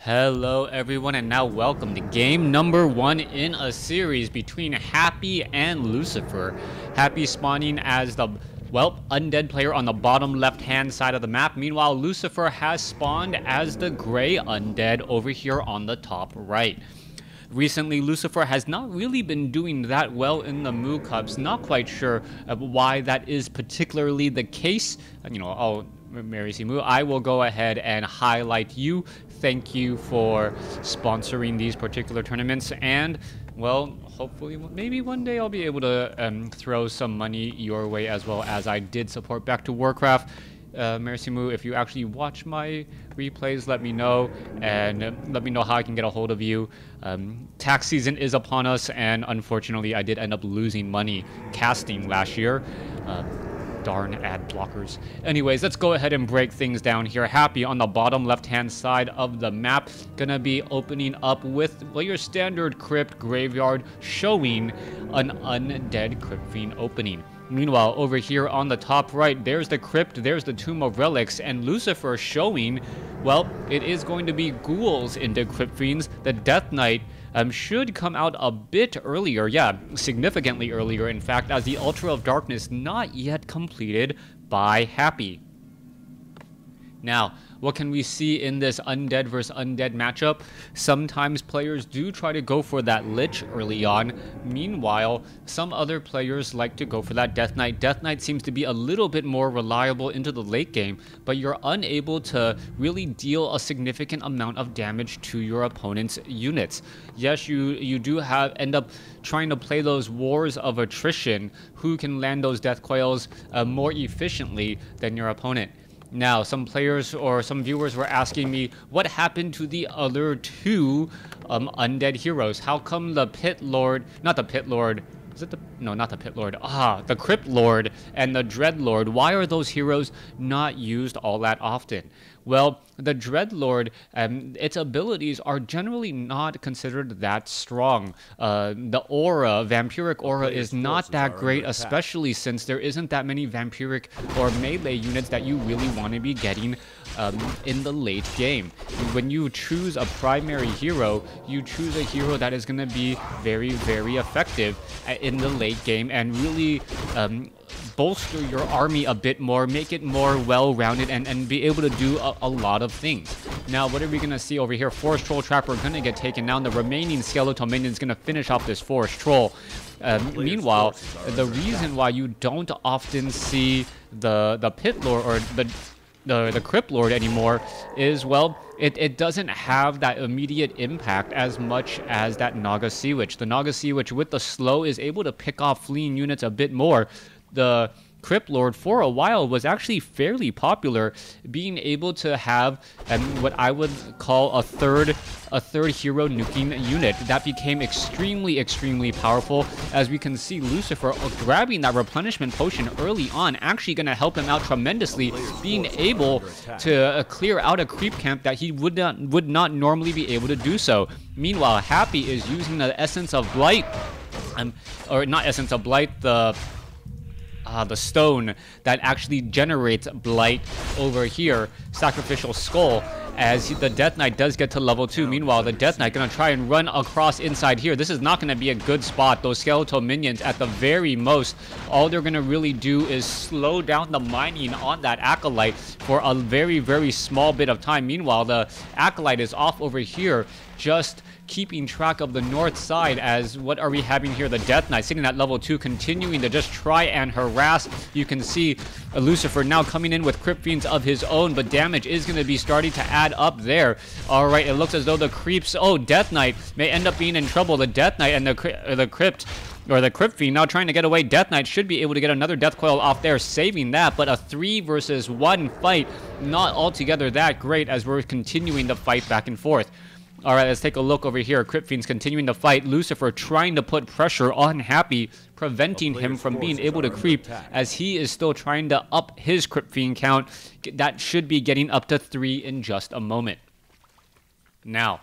Hello everyone, and now welcome to game number 1 in a series between Happy and Lucifer. Happy spawning as the, undead player on the bottom left hand side of the map. Meanwhile, Lucifer has spawned as the gray undead over here on the top right. Recently, Lucifer has not really been doing that well in the MooCups. Not quite sure why that is particularly the case. Mary C. Moo, I will go ahead and highlight you. Thank you for sponsoring these particular tournaments, and well, hopefully maybe one day I'll be able to throw some money your way, as well as I did support back to WarCraft. Mary C. Moo, if you actually watch my replays, let me know, and let me know how I can get a hold of you. Tax season is upon us, and unfortunately I did end up losing money casting last year. Darn ad blockers. Anyways, let's go ahead and break things down here. Happy on the bottom left hand side of the map, gonna be opening up with your standard crypt graveyard, showing an undead crypt fiend opening. Meanwhile, over here on the top right, there's the crypt, there's the Tomb of Relics, and Lucifer showing, it is going to be ghouls into crypt fiends. The Death Knight should come out a bit earlier, significantly earlier, in fact, as the Ultra of Darkness not yet completed by Happy. Now, what can we see in this undead versus undead matchup? Sometimes players do try to go for that Lich early on. Meanwhile, some other players like to go for that Death Knight. Death Knight seems to be a little bit more reliable into the late game, but you're unable to really deal a significant amount of damage to your opponent's units. Yes, you do end up trying to play those wars of attrition, who can land those death coils more efficiently than your opponent. Now, some players or some viewers were asking me, what happened to the other two undead heroes? How come the Pit Lord, not the Pit Lord, not the Pit Lord, the Crypt Lord and the Dread Lord, why are those heroes not used all that often? Well, the Dread Lord, its abilities are generally not considered that strong. The aura, vampiric aura, is not that great, especially since there isn't that many vampiric or melee units that you really want to be getting in the late game. When you choose a primary hero, you choose a hero that is going to be very, very effective in the late game and really bolster your army a bit more, make it more well-rounded, and be able to do a lot of things. Now, what are we going to see over here? Forest Troll Trapper going to get taken down. The remaining Skeletal Minion is going to finish off this Forest Troll. Meanwhile, the reason why you don't often see the Pit Lord or the Crypt Lord anymore is, it doesn't have that immediate impact as much as that Naga Sea Witch. The Naga Sea Witch with the slow is able to pick off fleeing units a bit more. The Crypt Lord for a while was actually fairly popular, being able to have what I would call a third hero nuking unit. That became extremely powerful, as we can see Lucifer grabbing that replenishment potion early on, actually going to help him out tremendously, being able to clear out a creep camp that he would not normally be able to do so. Meanwhile, Happy is using the Essence of Blight, or not Essence of Blight, the stone that actually generates blight over here, Sacrificial Skull, as the Death Knight does get to level 2. Meanwhile, the Death Knight gonna try and run across inside here. This is not gonna be a good spot. Those skeletal minions, at the very most, all they're gonna really do is slow down the mining on that Acolyte for a very small bit of time. Meanwhile, the Acolyte is off over here, just keeping track of the north side, as what are we having here? The Death Knight sitting at level 2, continuing to just try and harass. You can see Lucifer now coming in with Crypt Fiends of his own, but damage is going to be starting to add up there. Alright, it looks as though the creeps, Death Knight may end up being in trouble. The Death Knight and the Crypt Fiend now trying to get away. Death Knight should be able to get another Death Coil off there, saving that, but a 3 versus 1 fight, not altogether that great, as we're continuing to fight back and forth. Alright, let's take a look over here. Crypt Fiend's continuing to fight. Lucifer trying to put pressure on Happy, preventing him from being able to creep, as he is still trying to up his Crypt Fiend count. That should be getting up to 3 in just a moment. Now,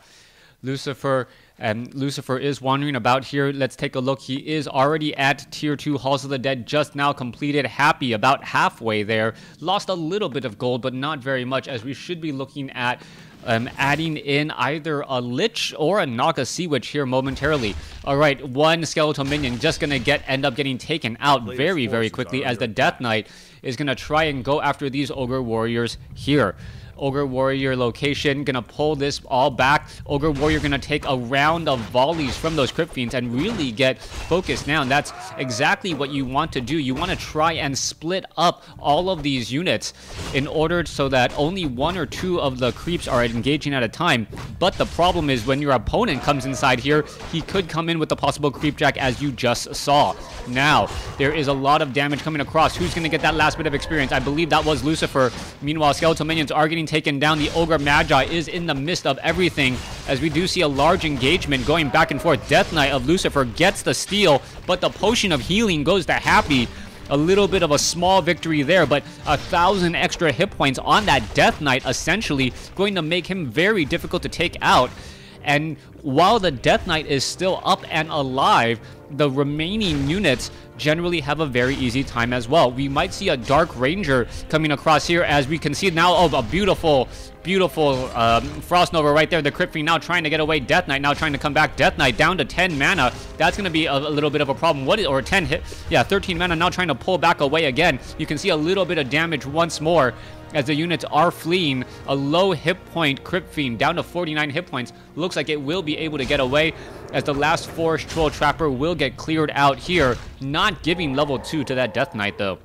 Lucifer And Lucifer is wandering about here. Let's take a look. He is already at Tier 2 Halls of the Dead, just now completed. Happy about halfway there. Lost a little bit of gold, but not very much, as we should be looking at adding in either a Lich or a Naga Sea Witch here momentarily. Alright, one skeletal minion just going to end up getting taken out very, very quickly, as the Death Knight is going to try and go after these Ogre Warriors here. Ogre Warrior location, gonna pull this all back. Ogre Warrior gonna take a round of volleys from those Crypt Fiends and really get focused now. And that's exactly what you want to do. You want to try and split up all of these units in order so that only one or two of the creeps are engaging at a time. But the problem is when your opponent comes inside here, he could come in with the possible Creepjack, as you just saw. Now, there is a lot of damage coming across. Who's gonna get that last bit of experience? I believe that was Lucifer. Meanwhile, skeletal minions are getting taken down. The Ogre Magi is in the midst of everything, as we do see a large engagement going back and forth. Death Knight of Lucifer gets the steal, but the potion of healing goes to Happy. A little bit of a small victory there, but 1,000 extra hit points on that Death Knight, essentially going to make him very difficult to take out. And while the Death Knight is still up and alive, the remaining units generally have a very easy time as well. We might see a Dark Ranger coming across here, as we can see now. Oh, a beautiful Frost Nova right there. The Crypt Fiend now trying to get away. Death Knight now trying to come back. Death Knight down to 10 mana. That's going to be a little bit of a problem. Or 10 hit. Yeah, 13 mana now trying to pull back away again. You can see a little bit of damage once more as the units are fleeing. A low hit point Crypt Fiend down to 49 hit points. Looks like it will be able to get away, as the last Forest Troll Trapper will get cleared out here, not giving level 2 to that Death Knight though.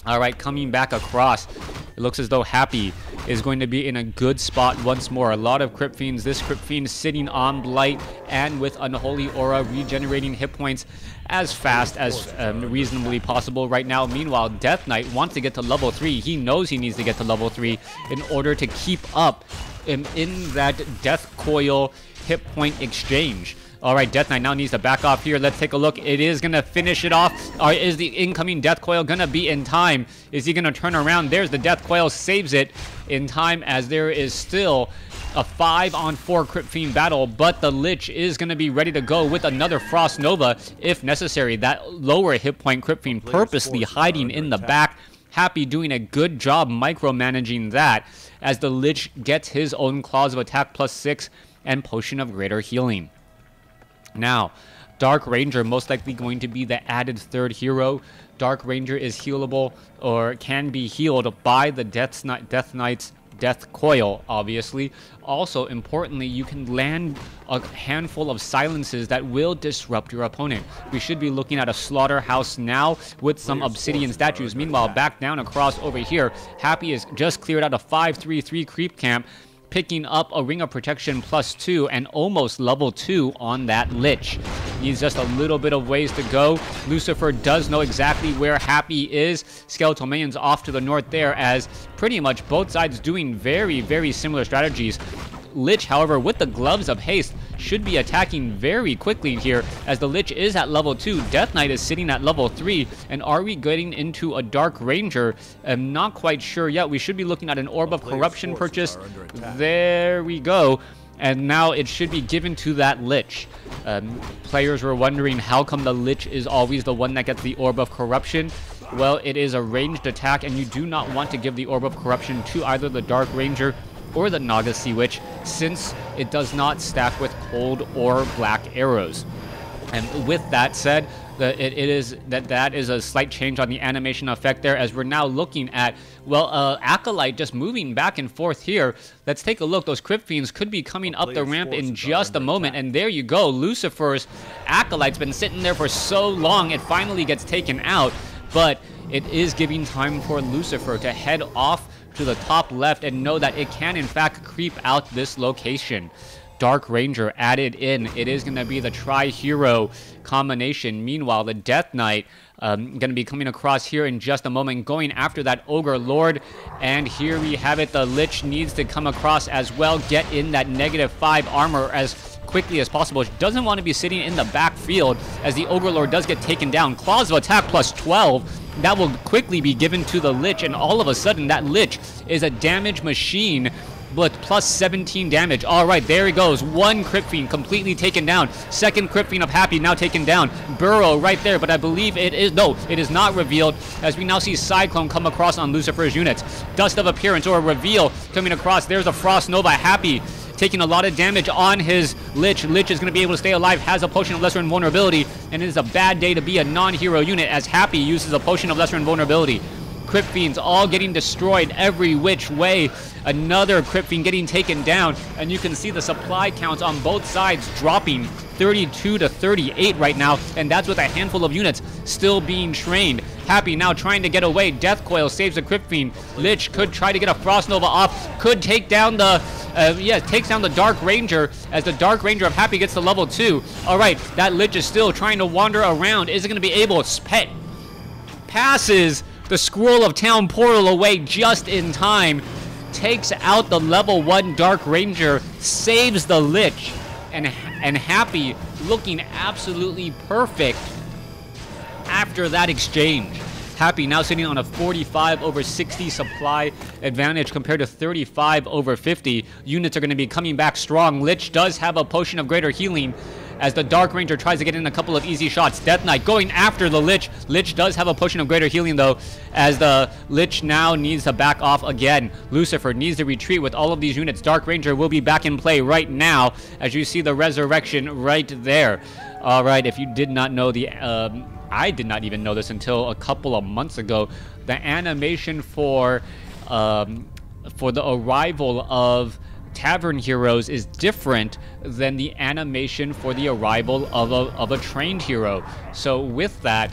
Alright, coming back across, it looks as though Happy is going to be in a good spot once more. A lot of Crypt Fiends. This Crypt Fiend sitting on Blight and with Unholy Aura, regenerating hit points as fast as reasonably possible right now. Meanwhile, Death Knight wants to get to level 3. He knows he needs to get to level 3 in order to keep up in that Death Coil hit point exchange. Alright, Death Knight now needs to back off here. Let's take a look. It is going to finish it off. Or is the incoming Death Coil going to be in time? Is he going to turn around? There's the Death Coil, saves it in time, as there is still a 5-on-4 Crypt Fiend battle, but the Lich is going to be ready to go with another Frost Nova if necessary. That lower hit point Crypt Fiend purposely hiding in the back. Happy doing a good job micromanaging that, as the Lich gets his own Claws of Attack +6 and Potion of Greater Healing. Now, Dark Ranger most likely going to be the added third hero. Dark Ranger is healable, or can be healed by the Death Knight's Death Coil, obviously. Also, importantly, you can land a handful of silences that will disrupt your opponent. We should be looking at a Slaughterhouse now with some Obsidian statues. Meanwhile, back down across over here, Happy is just cleared out a 5-3-3 creep camp, picking up a Ring of Protection +2 and almost level 2 on that Lich. Needs just a little bit of ways to go. Lucifer does know exactly where Happy is. Skeletal Minions off to the north there, as pretty much both sides doing very, very similar strategies. Lich, however, with the Gloves of Haste, should be attacking very quickly here, as the Lich is at level 2. Death Knight is sitting at level 3. And are we getting into a Dark Ranger? I'm not quite sure yet. We should be looking at an Orb of Corruption purchase. There we go. And now it should be given to that Lich. Players were wondering how come the Lich is always the one that gets the Orb of Corruption. Well, it is a ranged attack, and you do not want to give the Orb of Corruption to either the Dark Ranger or the Naga Sea Witch, since it does not stack with cold or black arrows. And with that said, that is a slight change on the animation effect there, as we're now looking at, well, Acolyte just moving back and forth here. Let's take a look. Those Crypt Fiends could be coming up the ramp in just a moment, and there you go. Lucifer's Acolyte's been sitting there for so long, it finally gets taken out, but it is giving time for Lucifer to head off to the top left and know that it can in fact creep out this location. Dark Ranger added in. It is going to be the tri-hero combination. Meanwhile, the Death Knight going to be coming across here in just a moment, going after that Ogre Lord. And here we have it. The Lich needs to come across as well, get in that -5 armor as quickly as possible. She doesn't want to be sitting in the backfield, as the Ogre Lord does get taken down. Claws of Attack +12. That will quickly be given to the Lich, and all of a sudden that Lich is a damage machine but plus 17 damage. All right, there he goes. One Crypt Fiend completely taken down. Second Crypt Fiend of Happy now taken down. Burrow right there, but I believe it is, no, it is not revealed, as we now see Cyclone come across on Lucifer's units. Dust of Appearance, or a reveal coming across. There's a Frost Nova. Happy taking a lot of damage on his Lich. Lich is going to be able to stay alive, has a Potion of Lesser Invulnerability, and it is a bad day to be a non-hero unit, as Happy uses a Potion of Lesser Invulnerability. Crypt Fiends all getting destroyed every which way. Another Crypt Fiend getting taken down, and you can see the supply counts on both sides dropping 32 to 38 right now, and that's with a handful of units still being trained. Happy now trying to get away. Death Coil saves the Crypt Fiend. Lich could try to get a Frost Nova off, could take down the takes down the Dark Ranger, as the Dark Ranger of Happy gets to level 2. All right, that Lich is still trying to wander around. Is it going to be able to passes the Scroll of Town Portal away just in time, takes out the level 1 Dark Ranger, saves the Lich, and Happy looking absolutely perfect after that exchange. Happy now sitting on a 45 over 60 supply advantage compared to 35 over 50. Units are going to be coming back strong. Lich does have a Potion of Greater Healing, as the Dark Ranger tries to get in a couple of easy shots. Death Knight going after the Lich. Lich does have a Potion of Greater Healing, though, as the Lich now needs to back off again. Lucifer needs to retreat with all of these units. Dark Ranger will be back in play right now, as you see the Resurrection right there. All right, if you did not know the... I did not even know this until a couple of months ago. The animation for the arrival of Tavern Heroes is different than the animation for the arrival of a trained hero. So with that,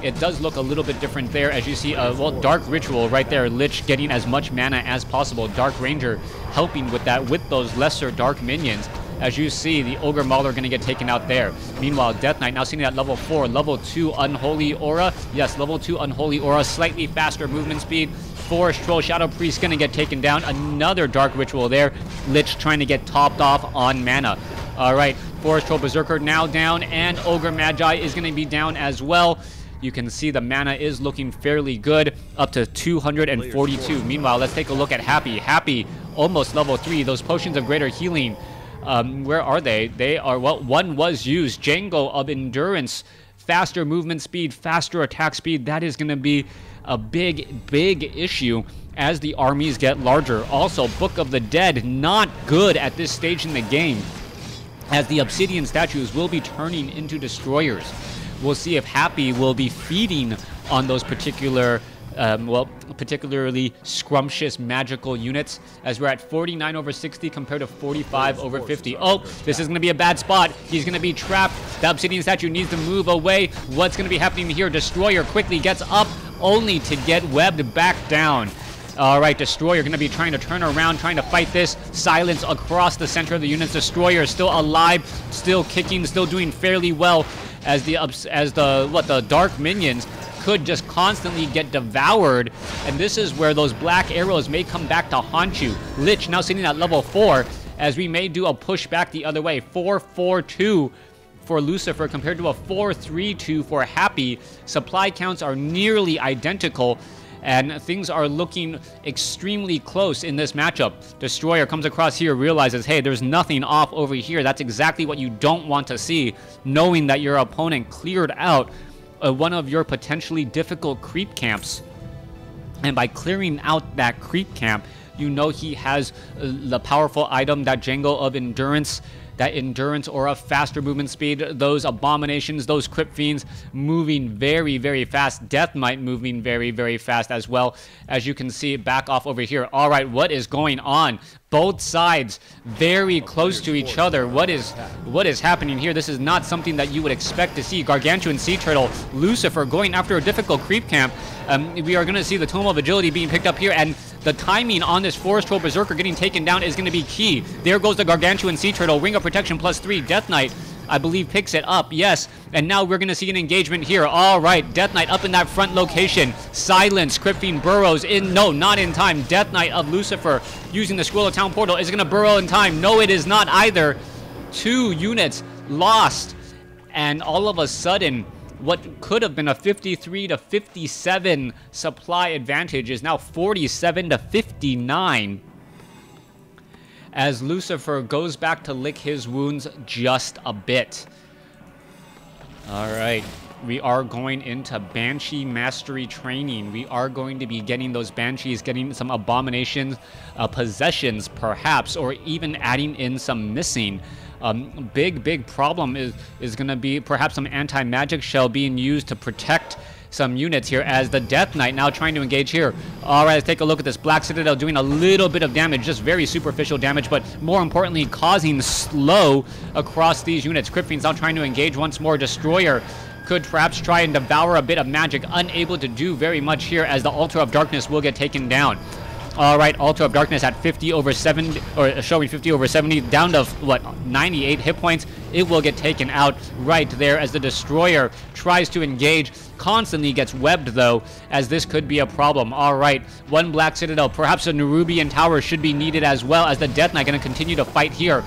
it does look a little bit different there, as you see, well, Dark Ritual right there, Lich getting as much mana as possible, Dark Ranger helping with that with those lesser Dark minions. As you see, the Ogre Mauler going to get taken out there. Meanwhile, Death Knight now sitting at level 4, level 2 Unholy Aura. Yes, level 2 Unholy Aura, slightly faster movement speed. Forest Troll, Shadow Priest going to get taken down. Another Dark Ritual there. Lich trying to get topped off on mana. All right, Forest Troll Berserker now down, and Ogre Magi is going to be down as well. You can see the mana is looking fairly good, up to 242. Meanwhile, let's take a look at Happy. Happy, almost level 3. Those Potions of Greater Healing, where are they? They are, well, one was used. Django of Endurance, faster movement speed, faster attack speed. That is going to be a big issue as the armies get larger. Also, Book of the Dead, not good at this stage in the game, as the Obsidian statues will be turning into destroyers. We'll see if Happy will be feeding on those particular particularly scrumptious magical units, as we're at 49 over 60 compared to 45 over 50. Oh, this is going to be a bad spot. He's going to be trapped. The Obsidian statue needs to move away. What's going to be happening here? Destroyer quickly gets up, only to get webbed back down. All right, Destroyer going to be trying to turn around, trying to fight this. Silence across the center of the units. Destroyer is still alive, still kicking, still doing fairly well, as the Dark minions could just constantly get devoured, and this is where those black arrows may come back to haunt you. Lich now sitting at level 4, as we may do a push back the other way. 4-4-2 for Lucifer compared to a 4-3-2 for Happy. Supply counts are nearly identical, and things are looking extremely close in this matchup. Destroyer comes across here, realizes, hey, there's nothing off over here. That's exactly what you don't want to see, knowing that your opponent cleared out one of your potentially difficult creep camps. And by clearing out that creep camp, you know he has the powerful item, that Django of Endurance, that Endurance Aura, faster movement speed, those Abominations, those Crypt Fiends moving very fast. Death Knight moving very fast as well, as you can see back off over here. All right, what is going on? Both sides very close to each other. What is happening here? This is not something that you would expect to see. Gargantuan Sea Turtle, Lucifer going after a difficult creep camp. We are going to see the Tome of Agility being picked up here, and the timing on this Forest Troll Berserker getting taken down is going to be key. There goes the Gargantuan Sea Turtle. Ring of Protection +3. Death Knight, I believe, picks it up. Yes. And now we're going to see an engagement here. All right. Death Knight up in that front location. Silence. Crypt Fiend burrows in. No, not in time. Death Knight of Lucifer using the Scroll of Town Portal. Is it going to burrow in time? No, it is not either. 2 units lost. And all of a sudden, what could have been a 53 to 57 supply advantage is now 47 to 59. as Lucifer goes back to lick his wounds just a bit. All right. We are going into Banshee Mastery Training. We are going to be getting those Banshees, getting some Abominations, possessions perhaps, or even adding in some missing. Big problem is going to be perhaps some anti-magic shell being used to protect some units here, as the Death Knight now trying to engage here. All right, let's take a look at this. Black Citadel doing a little bit of damage, just very superficial damage, but more importantly, causing slow across these units. Crypt Fiend's now trying to engage once more. Destroyer could perhaps try and devour a bit of magic, unable to do very much here, as the Altar of Darkness will get taken down. All right, Altar of Darkness at 50 over 70, or showing 50 over 70, down to, what, 98 hit points. It will get taken out right there, as the Destroyer tries to engage. Constantly gets webbed, though, as this could be a problem. All right, one Black Citadel. Perhaps a Nerubian Tower should be needed, as well as the Death Knight going to continue to fight here.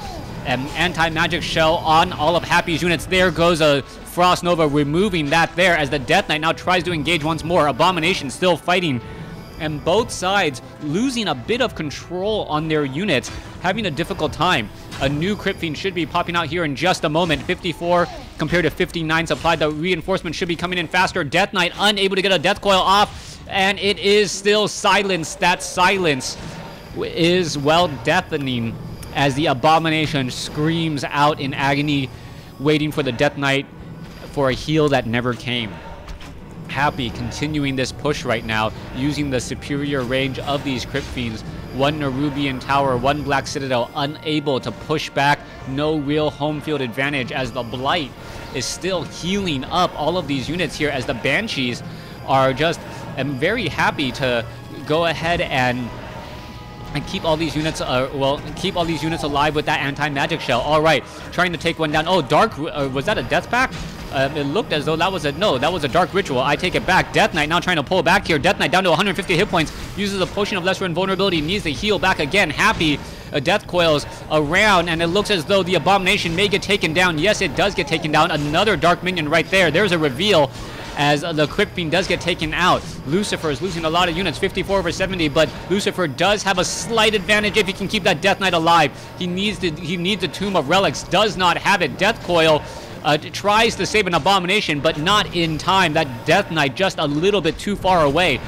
Anti-magic shell on all of Happy's units. There goes a Frost Nova, removing that there, as the Death Knight now tries to engage once more. Abomination still fighting, and both sides losing a bit of control on their units, having a difficult time. A new Crypt Fiend should be popping out here in just a moment. 54 compared to 59 supply. The reinforcement should be coming in faster. Death Knight unable to get a Death Coil off, and it is still silenced. That silence is, well, deafening, as the Abomination screams out in agony, waiting for the Death Knight for a heal that never came. Happy continuing this push right now, using the superior range of these Crypt Fiends. One Nerubian Tower, one Black Citadel, unable to push back. No real home field advantage, as the Blight is still healing up all of these units here, as the Banshees are just very happy to go ahead and keep all these units, keep all these units alive with that anti-magic shell. All right, trying to take one down. Oh, Dark, was that a Death Pact? It looked as though that was a Dark Ritual. I take it back. Death Knight now trying to pull back here. Death Knight down to 150 hit points. Uses a Potion of Lesser Invulnerability. Needs to heal back again. Happy Death Coils around, and it looks as though the Abomination may get taken down. Yes, it does get taken down. Another Dark Minion right there. There's a reveal, as the Crypt Fiend does get taken out. Lucifer is losing a lot of units, 54 over 70, but Lucifer does have a slight advantage if he can keep that Death Knight alive. He needs a Tomb of Relics, does not have it. Death Coil tries to save an Abomination, but not in time. That Death Knight just a little bit too far away.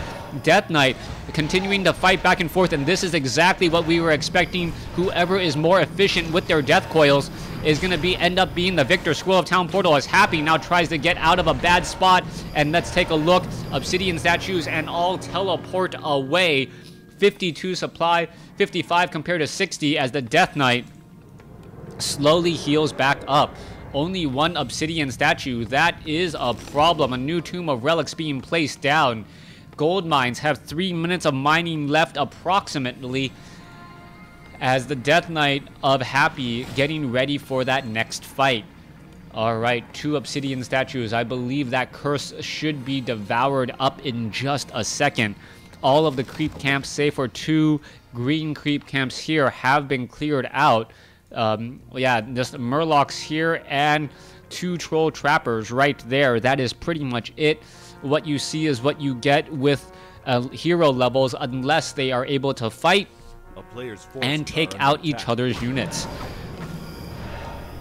Death Knight continuing to fight back and forth, and this is exactly what we were expecting. Whoever is more efficient with their Death Coils is going to end up being the victor. Squirrel of Town Portal, as Happy now tries to get out of a bad spot, and let's take a look. Obsidian statues and all teleport away. 52 supply, 55 compared to 60, as the Death Knight slowly heals back up. Only one Obsidian statue. That is a problem. A new Tomb of Relics being placed down. Gold mines have 3 minutes of mining left approximately, as the Death Knight of Happy getting ready for that next fight. All right, 2 Obsidian statues. I believe that curse should be devoured up in just a second. All of the creep camps, save for 2 green creep camps here, have been cleared out. Yeah, just Murlocs here and 2 Troll Trappers right there. That is pretty much it. What you see is what you get with hero levels, unless they are able to fight and take out each other's units.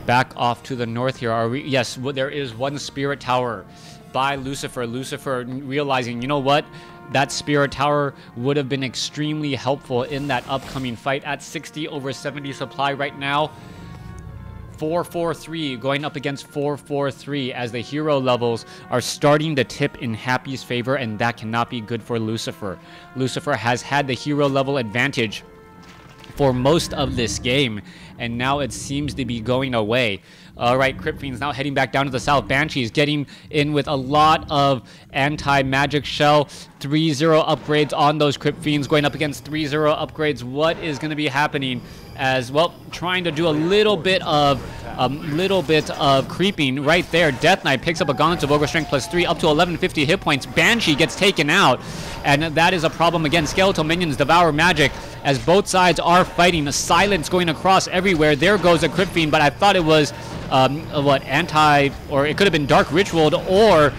Back off to the north here. Are we? Yes, there is one Spirit Tower by Lucifer. Lucifer realizing, you know what? That Spirit Tower would have been extremely helpful in that upcoming fight. At 60 over 70 supply right now. 443 going up against 443, as the hero levels are starting to tip in Happy's favor, and that cannot be good for Lucifer. Lucifer has had the hero level advantage for most of this game, and now it seems to be going away. All right, Crypt Fiends now heading back down to the south. Banshees getting in with a lot of anti-magic shell. 3-0 upgrades on those Crypt Fiends, going up against 3-0 upgrades. What is going to be happening? As well, trying to do a little bit of creeping right there. Death Knight picks up a Gauntlet of Ogre Strength +3 up to 1150 hit points. Banshee gets taken out, and that is a problem again. Skeletal minions devour magic, as both sides are fighting. A silence going across everywhere. There goes a Crypt Fiend, but I thought it was or it could have been Dark Ritual or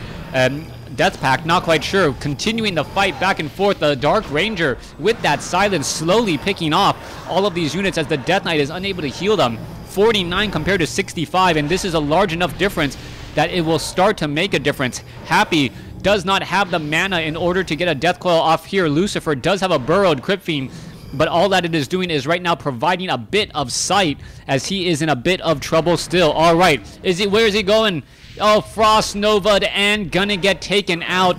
Death Pact, not quite sure. Continuing the fight back and forth, the Dark Ranger with that silence slowly picking off all of these units as the Death Knight is unable to heal them. 49 compared to 65, and this is a large enough difference that it will start to make a difference. Happy does not have the mana in order to get a Death Coil off here. Lucifer does have a burrowed Crypt Fiend, but all that it is doing is right now providing a bit of sight as he is in a bit of trouble still. All right, where is he going? Oh, Frost Nova and gonna get taken out.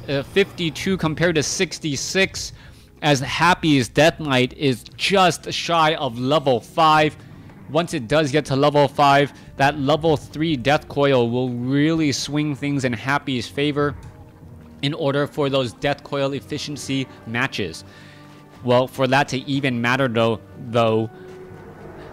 52 compared to 66 as Happy's Death Knight is just shy of level 5. Once it does get to level 5, that level 3 Death Coil will really swing things in Happy's favor in order for those Death Coil efficiency matches. Well, for that to even matter though,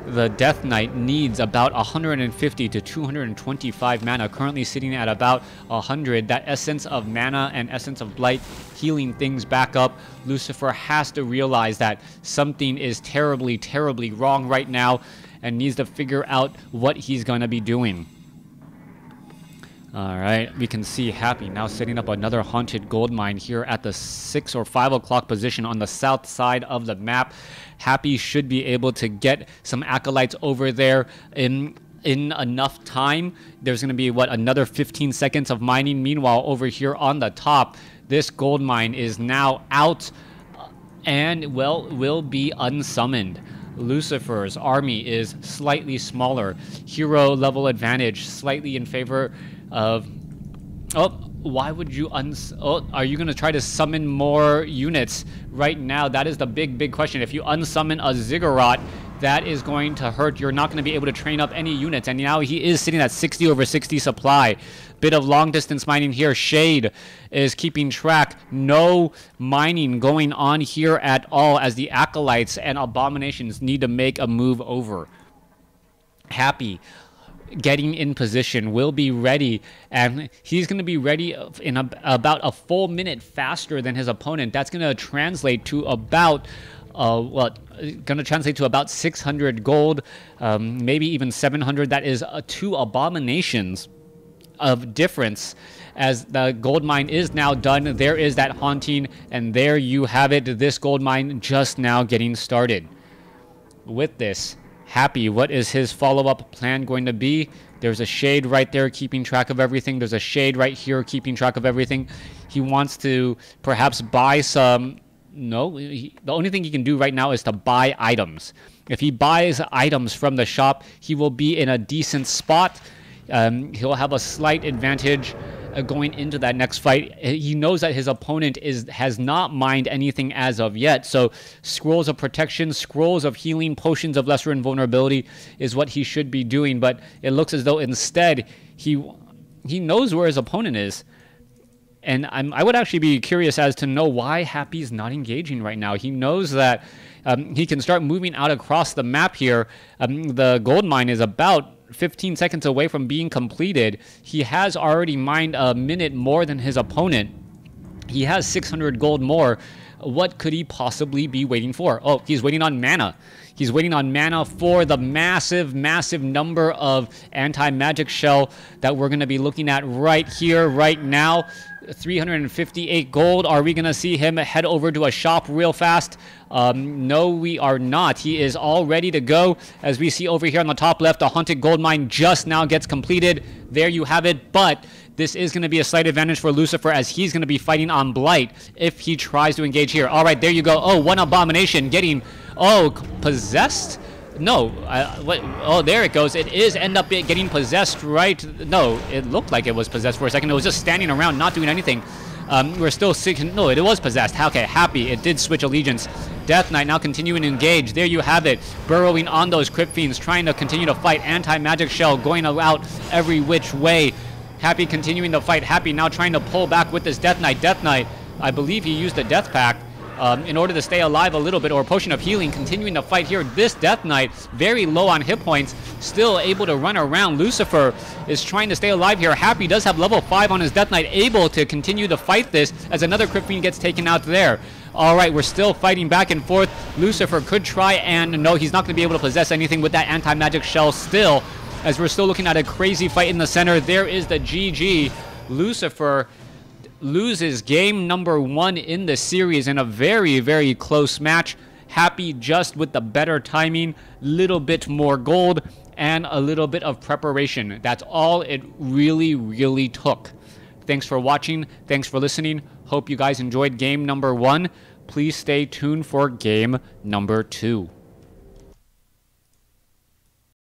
the Death Knight needs about 150 to 225 mana, currently sitting at about 100. That Essence of Mana and Essence of Blight healing things back up. Lucifer has to realize that something is terribly, terribly wrong right now and needs to figure out what he's going to be doing. Alright, we can see Happy now setting up another haunted gold mine here at the 6 or 5 o'clock position on the south side of the map. Happy should be able to get some acolytes over there in enough time. There's going to be, what, another 15 seconds of mining. Meanwhile, over here on the top, this gold mine is now out and, well, will be unsummoned. Lucifer's army is slightly smaller. Hero level advantage slightly in favor of... Oh, why would you are you going to try to summon more units right now? That is the big question. If you unsummon a Ziggurat, that is going to hurt. You're not going to be able to train up any units. And now he is sitting at 60 over 60 supply. Bit of long distance mining here. Shade is keeping track. No mining going on here at all as the Acolytes and Abominations need to make a move over. Happy getting in position, will be ready, and he's going to be ready in about a full minute faster than his opponent. That's going to translate to about going to translate to about 600 gold, maybe even 700. That is 2 Abominations of difference. As the gold mine is now done, there is that haunting, and there you have it. This gold mine just now getting started. With this, Happy, what is his follow-up plan going to be? There's a Shade right there keeping track of everything. There's a Shade right here keeping track of everything. He wants to perhaps buy some... No, the only thing he can do right now is to buy items. If he buys items from the shop, he will be in a decent spot. He'll have a slight advantage going into that next fight. He knows that his opponent has not mined anything as of yet, so scrolls of protection, scrolls of healing, potions of lesser invulnerability is what he should be doing, but it looks as though instead he knows where his opponent is. And I would actually be curious as to know why Happy's not engaging right now. He knows that he can start moving out across the map here. The gold mine is about 15 seconds away from being completed. He has already mined a minute more than his opponent. He has 600 gold more. What could he possibly be waiting for? Oh, he's waiting on mana. He's waiting on mana for the massive, massive number of anti-magic shell that we're going to be looking at right here, right now. 358 gold. Are we going to see him head over to a shop real fast? No, we are not. He is all ready to go. As we see over here on the top left, the Haunted Gold Mine just now gets completed. There you have it. But this is going to be a slight advantage for Lucifer as he's going to be fighting on Blight if he tries to engage here. All right, there you go. Oh, one Abomination getting, possessed? No, what? Oh, there it goes. It is end up getting possessed, right? No, it looked like it was possessed for a second. It was just standing around, not doing anything. We're still sick. No, it was possessed. Okay, Happy. It did switch allegiance. Death Knight now continuing to engage. There you have it. Burrowing on those Crypt Fiends, trying to continue to fight. Anti-magic shell going out every which way. Happy continuing to fight. Happy now trying to pull back with this Death Knight. Death Knight, I believe he used the Death Pact in order to stay alive a little bit, or a potion of healing, continuing to fight here. This Death Knight, very low on hit points, still able to run around. Lucifer is trying to stay alive here. Happy does have level 5 on his Death Knight, able to continue to fight this as another Crypt Fiend gets taken out there. All right, we're still fighting back and forth. Lucifer could try, and no, he's not going to be able to possess anything with that anti-magic shell still, as we're still looking at a crazy fight in the center. There is the GG. Lucifer loses game number 1 in the series in a very, very close match. Happy just with the better timing, little bit more gold, and a little bit of preparation. That's all it really, really took. Thanks for watching. Thanks for listening. Hope you guys enjoyed game number 1. Please stay tuned for game number 2.